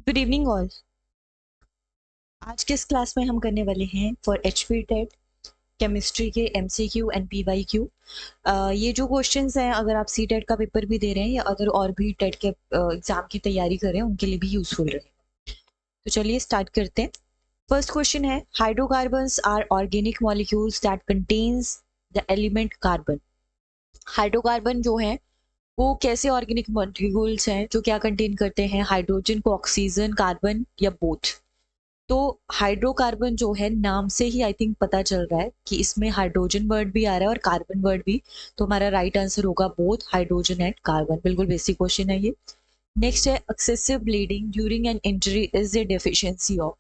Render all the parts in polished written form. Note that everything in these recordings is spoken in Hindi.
Good evening all. आज के इस क्लास में हम करने वाले हैं फॉर एचपी टेट केमिस्ट्री के एमसीक्यू एंड पीवाईक्यू। ये जो क्वेश्चंस हैं, अगर आप सी टेट का पेपर भी दे रहे हैं या अगर और भी टेट के एग्जाम की तैयारी कर रहे हैं, उनके लिए भी यूजफुल रहे। तो चलिए स्टार्ट करते हैं। फर्स्ट क्वेश्चन है, hydrocarbons are organic molecules that contains the element carbon. Hydrocarbon जो है वो कैसे ऑर्गेनिक मॉलिक्यूल्स हैं जो क्या कंटेन करते हैं, हाइड्रोजन को, ऑक्सीजन, कार्बन या बोथ। तो हाइड्रोकार्बन जो है, नाम से ही आई थिंक पता चल रहा है कि इसमें हाइड्रोजन वर्ड भी आ रहा है और कार्बन वर्ड भी। तो हमारा राइट आंसर होगा बोथ हाइड्रोजन एंड कार्बन। बिल्कुल बेसिक क्वेश्चन है ये। नेक्स्ट है, excessive bleeding during an injury is a deficiency of.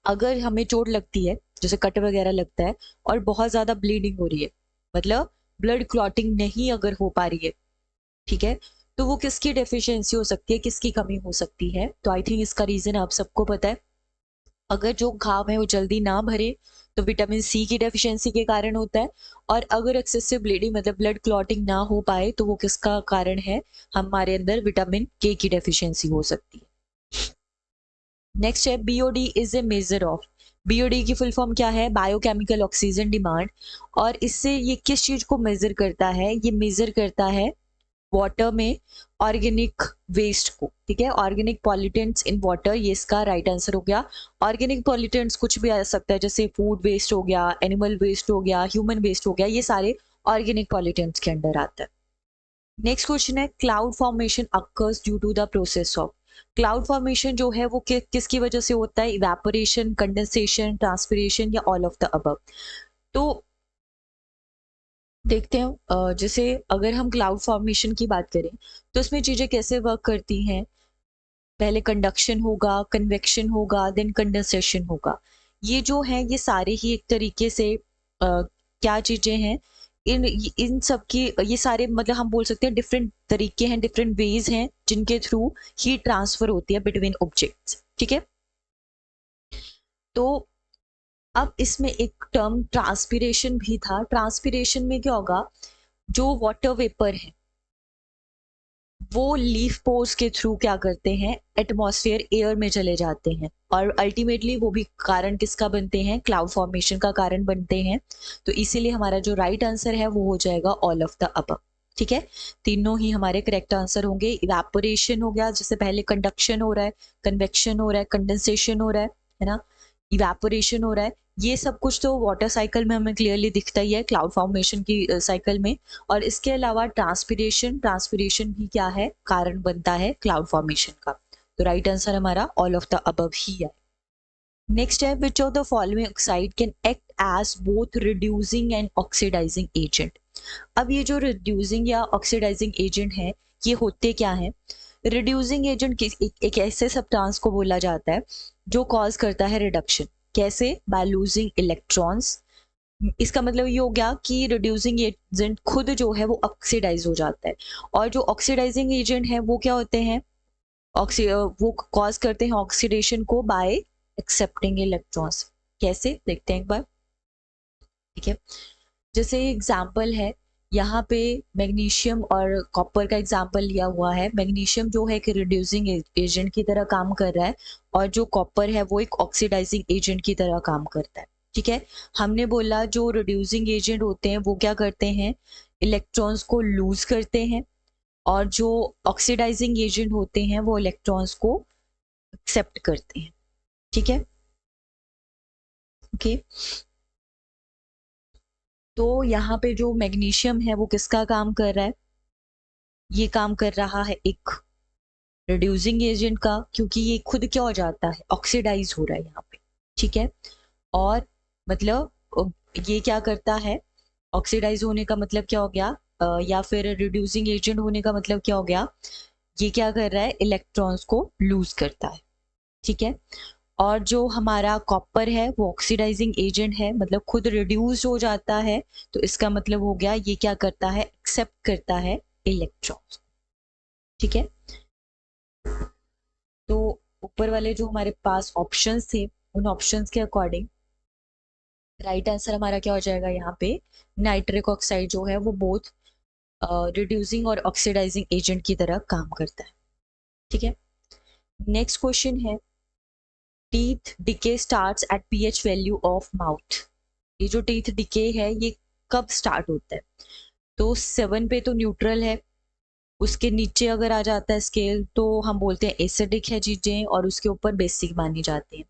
अगर हमें चोट लगती है, जैसे कट वगैरह लगता है और बहुत ज्यादा ब्लीडिंग हो रही है, मतलब ब्लड क्लॉटिंग नहीं अगर हो पा रही है, ठीक है, तो वो किसकी डेफिशिएंसी हो सकती है, किसकी कमी हो सकती है। तो आई थिंक इसका रीजन आप सबको पता है। अगर जो घाव है वो जल्दी ना भरे तो विटामिन सी की डेफिशिएंसी के कारण होता है। और अगर एक्सेसिव ब्लीडिंग मतलब ब्लड क्लॉटिंग ना हो पाए तो वो किसका कारण है, हमारे अंदर विटामिन के की डेफिशिएंसी हो सकती है। नेक्स्ट है, BOD is a measure of. BOD की फुल फॉर्म क्या है, बायोकेमिकल ऑक्सीजन डिमांड। और इससे ये किस चीज को मेजर करता है, ये मेजर करता है वाटर में ऑर्गेनिक वेस्ट को। ठीक है, ऑर्गेनिक पॉल्यूटेंट्स इन वाटर, ये इसका राइट आंसर हो गया। ऑर्गेनिक पॉल्यूटेंट्स कुछ भी आ सकता है, जैसे फूड वेस्ट हो गया, एनिमल वेस्ट हो गया, ह्यूमन वेस्ट हो गया, ये सारे ऑर्गेनिक पॉल्यूटेंट्स के अंडर आता है। नेक्स्ट क्वेश्चन है, cloud formation occurs due to the process of. Cloud formation जो है वो किसकी वजह से होता है, इवेपोरेशन, कंडेंसेशन, ट्रांसपिरेशन या ऑल ऑफ द अबव। तो देखते हैं, जैसे अगर हम क्लाउड फॉर्मेशन की बात करें तो इसमें चीजें कैसे वर्क करती हैं। पहले कंडक्शन होगा, कन्वेक्शन होगा, देन कंडेंसेशन होगा। ये जो है ये सारे ही एक तरीके से क्या चीजें हैं, इन सब की, ये सारे मतलब हम बोल सकते हैं डिफरेंट तरीके हैं, डिफरेंट वेज हैं जिनके थ्रू हीट ट्रांसफर होती है बिटवीन ऑब्जेक्ट्स। ठीक है, तो अब इसमें एक टर्म ट्रांसपिरेशन भी था। ट्रांसपिरेशन में क्या होगा, जो वाटर वेपर है वो लीफ पोर्स के थ्रू क्या करते हैं, एटमॉस्फेयर एयर में चले जाते हैं और अल्टीमेटली वो भी कारण किसका बनते हैं, क्लाउड फॉर्मेशन का कारण बनते हैं। तो इसीलिए हमारा जो राइट आंसर है वो हो जाएगा ऑल ऑफ द अबव। ठीक है, तीनों ही हमारे करेक्ट आंसर होंगे। इवेपोरेशन हो गया, जैसे पहले कंडक्शन हो रहा है, कन्वेक्शन हो रहा है, कंडेंसेशन हो रहा है ना, इवेपोरेशन हो रहा है। ये सब कुछ तो वाटर साइकिल में हमें क्लियरली दिखता ही है, क्लाउड फॉर्मेशन की साइकिल में। और इसके अलावा ट्रांसपिरेशन, ट्रांसपिरेशन भी क्या है, कारण बनता है क्लाउड फॉर्मेशन का। तो राइट आंसर हमारा ऑल ऑफ द अबव ही है। नेक्स्ट है, which of the following oxide can act as both reducing and oxidising agent. अब ये जो रिड्यूसिंग या ऑक्सीडाइजिंग एजेंट है, ये होते क्या है। रिड्यूसिंग एजेंट एक ऐसे सब्सटेंस को बोला जाता है जो कॉज करता है रिडक्शन। कैसे, बाय लूजिंग इलेक्ट्रॉन्स। इसका मतलब ये हो गया कि रिड्यूसिंग एजेंट खुद जो है वो ऑक्सीडाइज हो जाता है। और जो ऑक्सीडाइजिंग एजेंट है वो क्या होते हैं, वो कॉज करते हैं ऑक्सीडेशन को बाय एक्सेप्टिंग इलेक्ट्रॉन्स। कैसे, देखते हैं एक बार। ठीक है, जैसे एग्जाम्पल है, यहाँ पे मैग्नीशियम और कॉपर का एग्जाम्पल लिया हुआ है। मैग्नीशियम जो है एक रिड्यूसिंग एजेंट की तरह काम कर रहा है और जो कॉपर है वो एक ऑक्सीडाइजिंग एजेंट की तरह काम करता है। ठीक है, हमने बोला जो रिड्यूसिंग एजेंट होते हैं वो क्या करते हैं, इलेक्ट्रॉन्स को लूज करते हैं, और जो ऑक्सीडाइजिंग एजेंट होते हैं वो इलेक्ट्रॉन्स को एक्सेप्ट करते हैं। ठीक है, ओके। तो यहाँ पे जो मैग्नीशियम है वो किसका काम कर रहा है, ये काम कर रहा है एक रिड्यूसिंग एजेंट का, क्योंकि ये खुद क्या हो जाता है, ऑक्सीडाइज हो रहा है यहाँ पे। ठीक है, और मतलब ये क्या करता है, ऑक्सीडाइज होने का मतलब क्या हो गया, या फिर रिड्यूसिंग एजेंट होने का मतलब क्या हो गया, ये क्या कर रहा है, इलेक्ट्रॉन्स को लूज करता है। ठीक है, और जो हमारा कॉपर है वो ऑक्सीडाइजिंग एजेंट है, मतलब खुद रिड्यूस हो जाता है। तो इसका मतलब हो गया ये क्या करता है, एक्सेप्ट करता है इलेक्ट्रॉन्स। ठीक है, तो ऊपर वाले जो हमारे पास ऑप्शंस थे, उन ऑप्शंस के अकॉर्डिंग राइट आंसर हमारा क्या हो जाएगा, यहाँ पे नाइट्रिक ऑक्साइड जो है वो बोथ रिड्यूसिंग और ऑक्सीडाइजिंग एजेंट की तरह काम करता है। ठीक है, नेक्स्ट क्वेश्चन है, teeth decay starts at pH value of mouth. ये जो टीथ डिके है ये कब स्टार्ट होता है? तो 7 पे तो न्यूट्रल है, उसके नीचे अगर आ जाता है स्केल तो हम बोलते हैं एसिडिक है चीजें, और उसके ऊपर बेसिक मानी जाती है।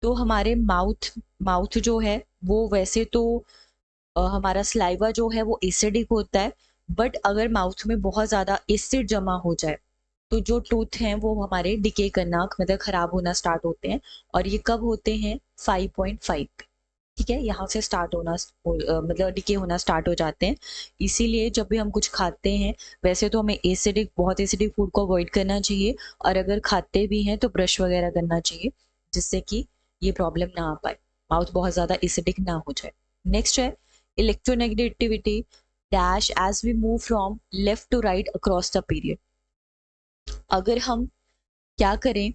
तो हमारे माउथ माउथ जो है वो वैसे तो हमारा स्लाइवा जो है वो एसिडिक होता है, बट अगर माउथ में बहुत ज़्यादा एसिड जमा हो जाए तो जो टूथ हैं वो हमारे डिके करना मतलब खराब होना स्टार्ट होते हैं। और ये कब होते हैं? 5.5 पे। ठीक है, यहाँ से स्टार्ट होना मतलब डिके होना स्टार्ट हो जाते हैं। इसीलिए जब भी हम कुछ खाते हैं, वैसे तो हमें एसिडिक बहुत एसिडिक फूड को अवॉइड करना चाहिए, और अगर खाते भी हैं तो ब्रश वगैरह करना चाहिए, जिससे कि ये प्रॉब्लम ना आ पाए, माउथ बहुत ज़्यादा एसिडिक ना हो जाए। नेक्स्ट है electronegativity dash as we move from left to right across the period. अगर हम क्या करें,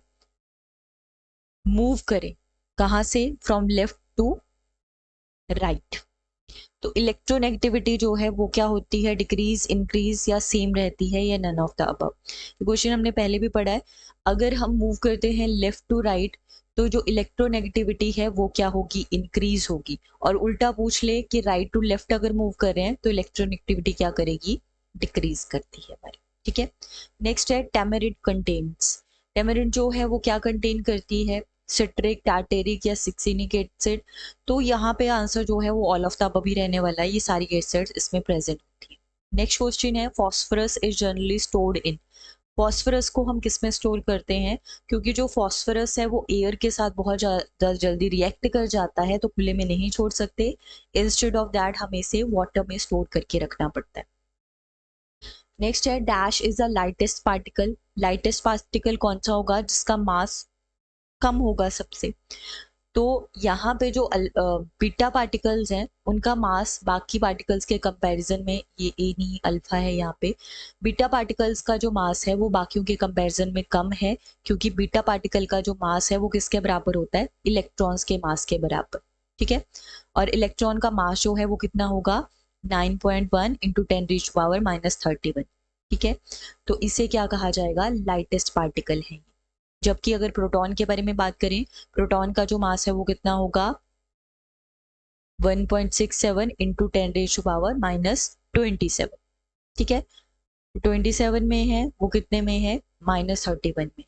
मूव करें कहाँ से, फ्रॉम लेफ्ट टू राइट, तो इलेक्ट्रोनेगेटिविटी जो है वो क्या होती है? डिक्रीज, इंक्रीज या सेम रहती है, या none of the above? Question हमने पहले भी पढ़ा है। अगर हम मूव करते हैं लेफ्ट टू राइट तो जो इलेक्ट्रोनेगेटिविटी है वो क्या होगी? इंक्रीज होगी। और उल्टा पूछ ले कि राइट टू लेफ्ट अगर मूव कर रहे हैं तो इलेक्ट्रोनेगेटिविटी क्या करेगी? डिक्रीज करती है हमारी। ठीक है, नेक्स्ट है टेमेरिड कंटेन्स। टेमेरिड जो है वो क्या कंटेन करती है? सिट्रिक, टार्टेरिक या सिक्सिनिक एसिड। तो यहाँ पे आंसर जो है वो ऑल ऑफ द अबव ही रहने वाला है, ये सारी एसिड्स इसमें प्रेजेंट होती है। नेक्स्ट क्वेश्चन है, phosphorus is generally stored in. Phosphorus को हम किस में स्टोर करते हैं? क्योंकि जो फॉस्फोरस है वो एयर के साथ बहुत ज़्यादा जल्दी रिएक्ट कर जाता है, तो खुले में नहीं छोड़ सकते। इंस्टेड ऑफ दैट हमें इसे वाटर में स्टोर करके रखना पड़ता है। नेक्स्ट है dash is the lightest particle. Lightest particle कौन सा होगा जिसका मास कम होगा सबसे? तो यहाँ पे जो बीटा पार्टिकल्स हैं उनका मास बाकी पार्टिकल्स के कंपैरिजन में, ये ए नहीं अल्फा है यहाँ पे, बीटा पार्टिकल्स का जो मास है वो बाकियों के कंपैरिजन में कम है, क्योंकि बीटा पार्टिकल का जो मास है वो किसके बराबर होता है? इलेक्ट्रॉन्स के मास के बराबर। ठीक है, और इलेक्ट्रॉन का मास जो है वो कितना होगा? 9.1 इंटू 10⁻⁻31। ठीक है, तो इसे क्या कहा जाएगा? लाइटेस्ट पार्टिकल है। जबकि अगर प्रोटॉन के बारे में बात करें, प्रोटॉन का जो मास है वो कितना होगा? 1.67 इंटू 10⁻⁻27। ठीक है, 27 में है वो कितने में है? -31 में।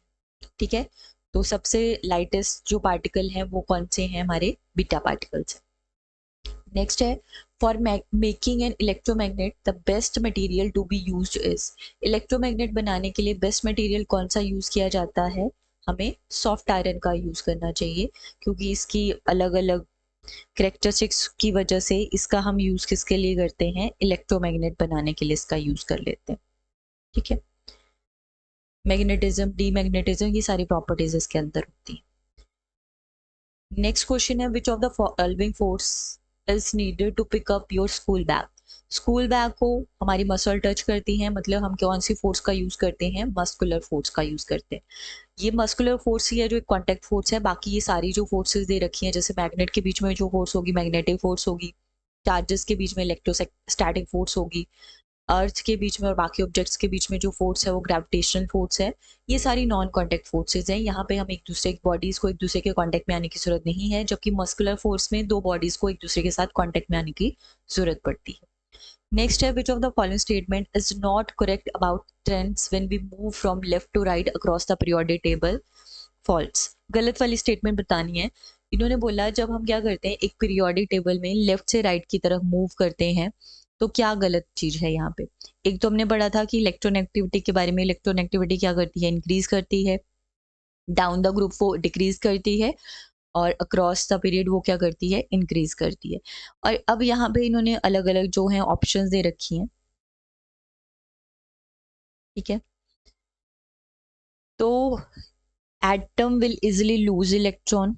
ठीक है, तो सबसे लाइटेस्ट जो पार्टिकल हैं वो कौन से हैं? हमारे बीटा पार्टिकल्स हैं। नेक्स्ट है, for making an electromagnet the best material to be used is. Electromagnet बनाने के लिए बेस्ट मटेरियल कौन सा यूज किया जाता है? हमें सॉफ्ट आयरन का यूज करना चाहिए, क्योंकि इसकी अलग अलग करेक्टरिस्टिक्स की वजह से इसका हम यूज किसके लिए करते हैं? इलेक्ट्रोमैग्नेट बनाने के लिए इसका यूज कर लेते हैं। ठीक है, मैग्नेटिज्म, डीमैग्नेटिज्म, ये सारी प्रॉपर्टीज इसके अंदर होती हैं। नेक्स्ट क्वेश्चन है, which of the following force is needed to pick up your school bag. School bag को हमारी मसल टच करती है, मतलब हम कौन सी फोर्स का यूज करते हैं? मस्कुलर फोर्स का यूज करते हैं। ये मस्कुलर फोर्स ही है जो एक कॉन्टैक्ट फोर्स है। बाकी ये सारी जो फोर्सेस दे रखी हैं, जैसे मैग्नेट के बीच में जो फोर्स होगी मैग्नेटिक फोर्स होगी, चार्जेस के बीच में इलेक्ट्रोस्टैटिक फोर्स होगी, अर्थ के बीच में और बाकी ऑब्जेक्ट्स के बीच में जो फोर्स है वो ग्रेविटेशनल फोर्स है। ये सारी नॉन कॉन्टैक्ट फोर्सेज हैं। यहाँ पे हम एक दूसरे की बॉडीज को एक दूसरे के कॉन्टैक्ट में आने की जरूरत नहीं है, जबकि मस्कुलर फोर्स में दो बॉडीज को एक दूसरे के साथ कॉन्टैक्ट में आने की जरूरत पड़ती है। नेक्स्ट है, which of the following statement is not correct about trends when we move from left to right across the periodic table? False, गलत वाली स्टेटमेंट बतानी है। इन्होंने बोला जब हम क्या करते हैं एक पीरियोडिक टेबल में लेफ्ट से राइट की तरफ मूव करते हैं तो क्या गलत चीज है यहाँ पे? एक तो हमने पढ़ा था कि इलेक्ट्रोनेगेटिविटी के बारे में, इलेक्ट्रोनेगेटिविटी क्या करती है? इंक्रीज करती है। डाउन द ग्रुप वो डिक्रीज करती है, और अक्रॉस द पीरियड वो क्या करती है? इंक्रीज करती है। और अब यहाँ पे इन्होंने अलग अलग जो है ऑप्शंस दे रखी हैं। ठीक है, तो atom will easily loose electron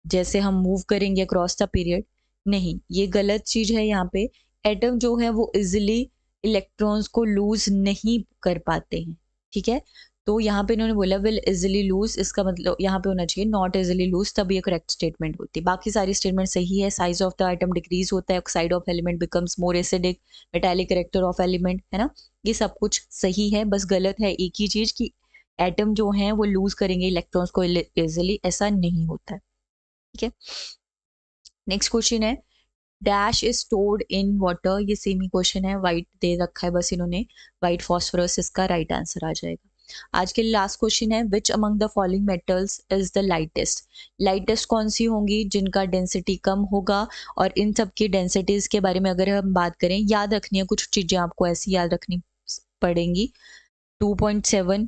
जैसे हम मूव करेंगे अक्रॉस द पीरियड। नहीं, ये गलत चीज है। यहाँ पे एटम जो है वो इजिली इलेक्ट्रॉन्स को लूज नहीं कर पाते हैं। ठीक है, तो यहाँ पे इन्होंने बोला विल इजिली लूज, इसका मतलब यहाँ पे होना चाहिए नॉट इजिली लूज, तब ये करेक्ट स्टेटमेंट होती है। बाकी सारी स्टेटमेंट सही है। Size of the item decrease होता है, oxide of element becomes more acidic, metallic character of element, है ना, ये सब कुछ सही है। बस गलत है एक ही चीज, कि एटम जो हैं वो लूज करेंगे इलेक्ट्रॉन्स को इजिली, ऐसा नहीं होता है। ठीक है, नेक्स्ट क्वेश्चन है dash is stored in water, ये सेमी क्वेश्चन है, वाइट दे रखा है बस इन्होंने, वाइट फॉस्फोरस इसका राइट आंसर आ जाएगा। आज के लास्ट क्वेश्चन है which among the following metals is the lightest, lightest कौन सी होंगी जिनका डेंसिटी कम होगा, और इन सब की डेंसिटीज के बारे में अगर हम बात करें, याद रखनी है कुछ चीजें आपको ऐसी याद रखनी पड़ेंगी। 2.7,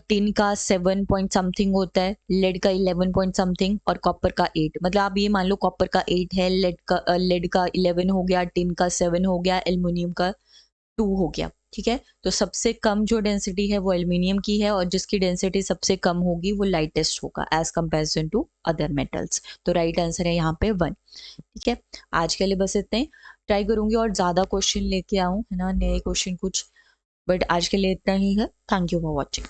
टिन का 7 पॉइंट समथिंग होता है, लेड का 11 पॉइंट समथिंग और कॉपर का 8, मतलब आप ये मान लो कॉपर का 8 है, लेड का 11 हो गया, टिन का 7 हो गया, एल्युमिनियम का 2 हो गया। ठीक है, तो सबसे कम जो डेंसिटी है वो एल्युमिनियम की है, और जिसकी डेंसिटी सबसे कम होगी वो लाइटेस्ट होगा as comparison to other metals. तो राइट आंसर है यहाँ पे 1। ठीक है, आज के लिए बस इतने ही, ट्राई करूंगी और ज़्यादा क्वेश्चन लेके आऊँ, है ना, नए क्वेश्चन कुछ, बट आज के लिए इतना ही है। Thank you for watching.